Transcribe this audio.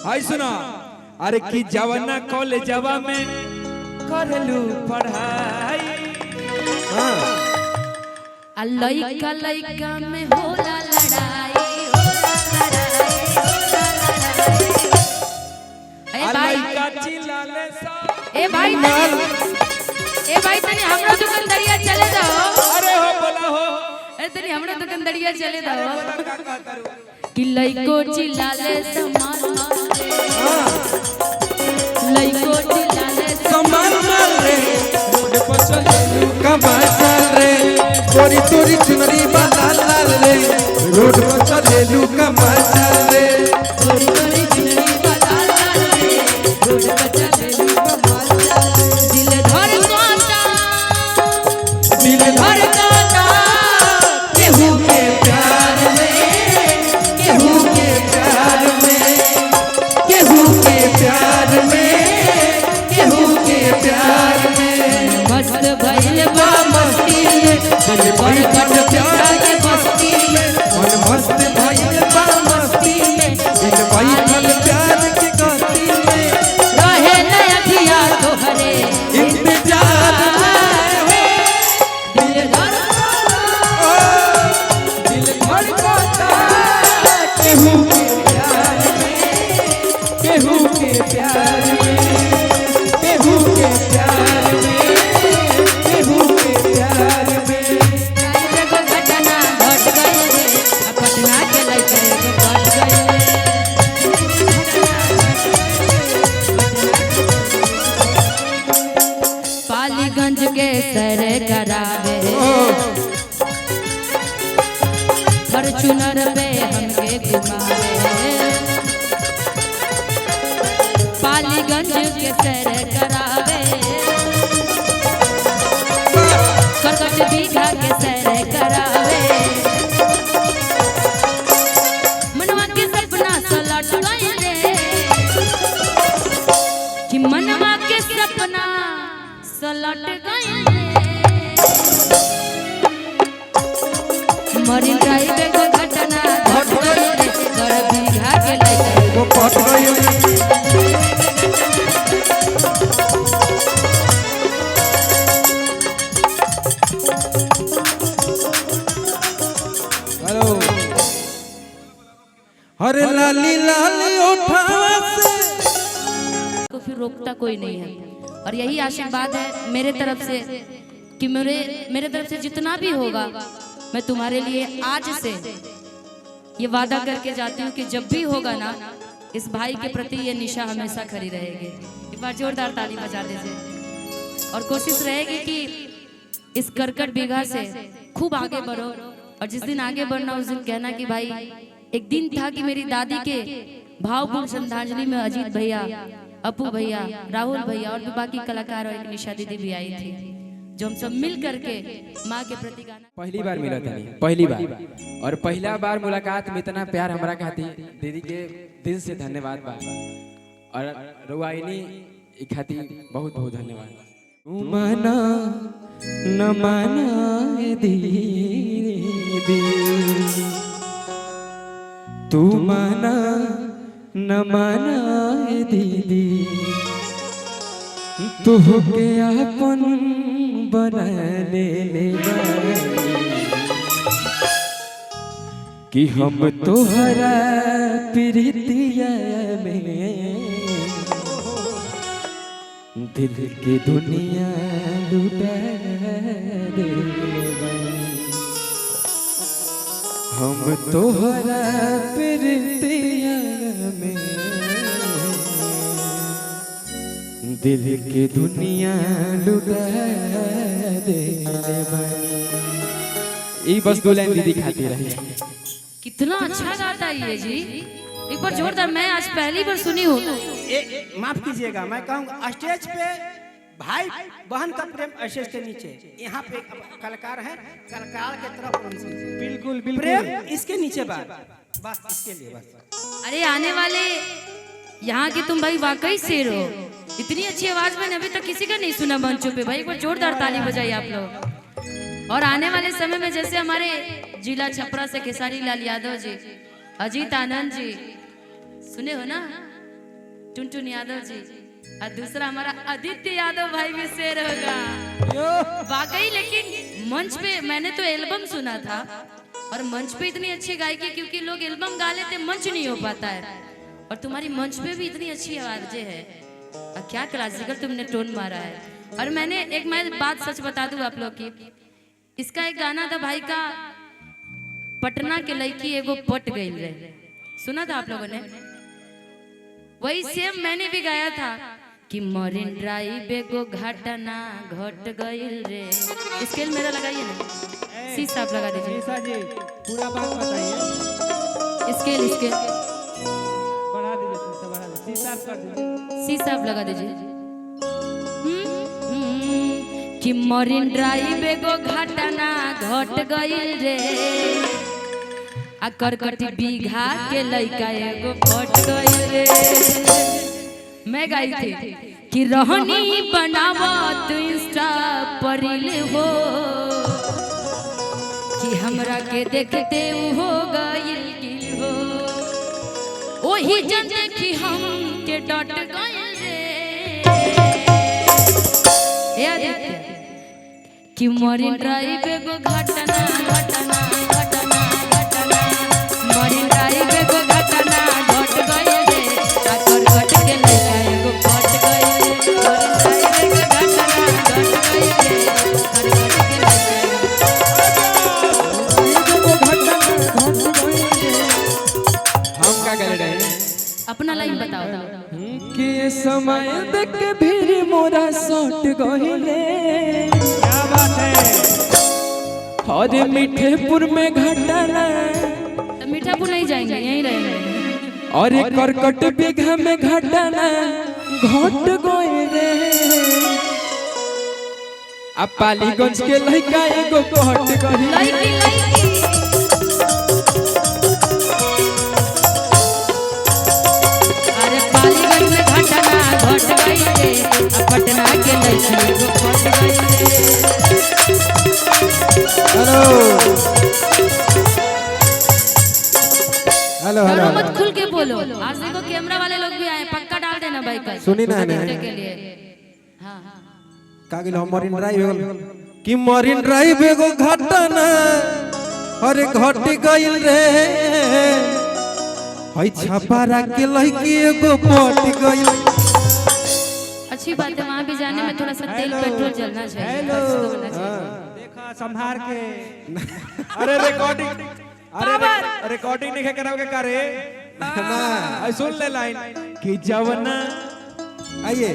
हाय सुना अरे की जवाना कॉलेजवा में करलू पढ़ाई लइका लइका में होला लड़ाई लइका चिल्लाले सा ए भाई तनी हमरा दुकानदारिया चले जाओ। अरे हो बोला हो ए तनी हमरा दुकानदारिया चले जाओ कि लइको चिल्लाले समान लइको चिल्लाले कमाल मार रे रोड पर चले कमाल चल रे चोरी चोरी चुनरी बाला लाल रे रोड पर चले कमाल चल रे चोरी चोरी चुनरी बाला लाल रे रोड पर चले कमाल चल दिल धड़काता केहू के प्यार में केहू के प्यार में केहू के प्यार में केहू के प्यार में मस्त भइल बा मस्ती में दिल भर कट प्यार के मस्ती में मन मस्त भइल बा मस्ती में दिल भर कट प्यार के कस्ती में रहे न अखिया तोहरे इंतजार में दिल धड़काता दिल धड़काता केहू के प्यार में केहू के प्यार में केहू के प्यार में केहू के प्यार में एगो घटना घट गई रे पटना के लइका एगो घट गई रे पालीगंज के सर करावे फॉर्च्यूनर पे हमके घुमावे पालीगंज के सर करावे करकट बीघा के सर करावे मनवा के सपना सलट गए रे कि मनवा के सपना सलट गए रे मरीन ड्राइव एगो घटना घट गई रे कर बीघा के लइका वो पट गई हेलो अरे लाली लाली उठावा से को फिर रोकता कोई नहीं है और यही आशीर्वाद है मेरे तरफ से कि मेरे तरफ से जितना भी होगा मैं तुम्हारे लिए आज से ये वादा करके जाती हूँ कि जब भी होगा ना इस भाई के प्रति ये निशा हमेशा खड़ी रहेगी। एक बार जोरदार ताली बजा दीजिए और कोशिश रहेगी कि इस करकट बीघा से खूब आगे बढ़ो और जिस दिन आगे बढ़ना उस दिन कहना कि भाई एक दिन था कि मेरी दादी के भावपूर्ण श्रद्धांजलि में अजीत भैया, अपू भैया, राहुल भैया और भी बाकी कलाकार और एक निशा दीदी भी आई थी जो हम सब मिल करके माँ के प्रति गाना। पहली बार मिला था पहली बार और पहला बार मुलाकात में इतना प्यार हमारा खाती दीदी के दिल से धन्यवाद बा और रुआइनी खाती बहुत बहुत धन्यवाद। माना न माना दीदी तू माना न माना दीदी तू के अपन बना ले कि हम तोहरा प्रीतिया में दिल की दुनिया लुटा दे हम तोहरा प्रीतिया में दिल की दुनिया लुटा दे ई बस दो लाइन दीदी खाती रही। कितना अच्छा गाता है ये जी, एक बार जोरदार। मैं आज पहली बार सुनी हूँ। माफ कीजिएगा, मैं कहूँगा स्टेज पे भाई बहन का प्रेम स्टेज के नीचे, यहाँ पे कलाकार हैं, कलाकार के तरफ बिल्कुल बिल्कुल प्रेम इसके नीचे बस इसके लिए बस। अरे आने वाले यहाँ के तुम भाई वाकई शेर हो। इतनी अच्छी आवाज मैंने अभी तक किसी का नहीं सुना मंचों पे। भाई एक बार जोरदार ताली बजाइए आप लोग। और आने वाले समय में जैसे हमारे जिला छपरा से खेसारी लाल यादव जी, अजीत आनंद जी, सुने हो ना, टुनटुन यादव जी और दूसरा हमारा आदित्य यादव भाई भी शेर होगा वाकई। लेकिन मंच पे मैंने तो एल्बम सुना था और मंच पे इतनी अच्छी गायकी, क्योंकि लोग एल्बम गा लेते मंच नहीं हो पाता है, और तुम्हारी मंच पे भी इतनी अच्छी आवाजें है और क्या क्लासिकल तुमने टोन मारा है। और मैंने एक मैं बात सच बता दूं आप लोग की, इसका एक गाना था भाई का, पटना के लड़की एगो पट गई रहे, सुना था आप लोगों ने? वही सेम मैंने भी गाया था कि मरीन ड्राइव एगो घटना घट गइल रे। स्केल मेरा लगाइए ना, शीशा आप लगा दीजिए। शीशा जी पूरा बात बताइए। स्केल स्केल बढ़ा दीजिए, शीशा बढ़ा दीजिए, शीशा कर दीजिए। शीशा आप लगा दीजिए। कि मरीन ड्राइव एगो घटना घट गइल रे, आ करकटी बीघा के लइका एगो फट गइल रे। मैं गाई थी कि रहनी बनावत इंस्टा पर हो, कि हमरा के देखते हो गइल गिल हो, ओही जन देखी हम के डट गइल रे। ए आदित्य कि मरीन ड्राइव एगो घटना घटना घटना घटना, मरीन ड्राइव एगो घटना घट गइल रे, आ करकट के लइका एगो फट गइल रे। मरीन ड्राइव एगो घटना घट गइल रे, करकट के लइका हम का कर रहे हैं अपना लाइन बताओ। कि समय देख के भी मोरा सट गइले। क्या बात है। और मीठेपुर में घटना, तो मीठापुर नहीं जाएंगे, यहीं रहेंगे। और करकट बीघा में घटना घट गइले। अब पालीगंज के लइका एगो पट गइले। लइकी लइकी अरे पालीगंज में घटना घट गइल रे, आ पटना के लइकी एगो फट गइल रे। हेलो डरो मत, खुल के बोलो। आज देखो कैमरा वाले लोग भी आए, पक्का डाल देना भाई का सुनी ना देखने के लिए। हाँ का गेल मरीन ड्राइव कि मरीन ड्राइव एगो घटना अरे घट गइल रे। हई छपारा के लइकी एगो पट गइल। अच्छी बात है, वहाँ भी जाने में थोड़ा सा तेल पेट्रोल जलना चाहिए। हेलो। होना चाहिए। देखा संभार के। अरे रिकॉर्डिंग, अरे रिकॉर्डिंग नहीं कराओगे का रे? ना सुन ले लाइन कि जवना आइए